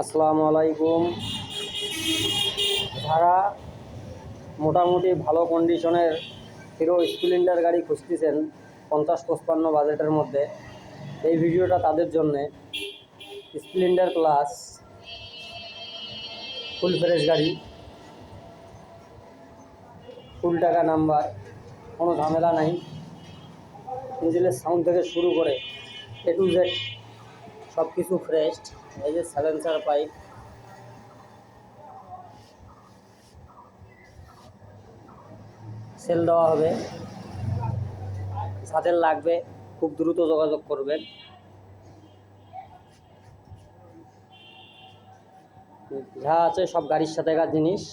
আসসালামু আলাইকুম। যারা মোটামুটি ভালো কন্ডিশনের হিরো স্প্লেন্ডার গাড়ি খুঁজতেছেন 50-55 বাজেটের মধ্যে, এই ভিডিওটা তাদের জন্যে। স্প্লেন্ডার প্লাস ফুল ফ্রেশ গাড়ি, ফুল টাকা নাম্বার, কোনো ঝামেলা নাই। ইঞ্জিনের সাউন্ড থেকে শুরু করে এ টু জেড সব কিছু ফ্রেশ। এই যে সাইলেন্সার পাইপ, সেল দেওয়া হবে। যাদের লাগবে খুব দ্রুত যোগাযোগ করবেন। যা আছে সব গাড়ির সাথেকার জিনিস।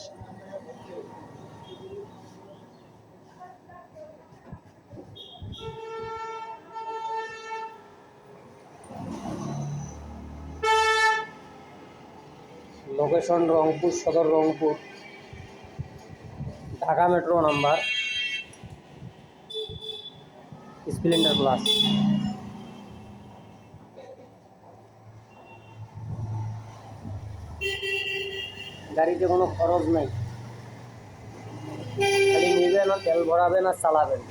লোকেশন রংপুর সদর, Rangpur, Dhaka metro number, Splendor plus. গাড়িতে কোনো খরচ নাই, খালি নেবেন আর তেল ভরাবেন আর চালাবেন।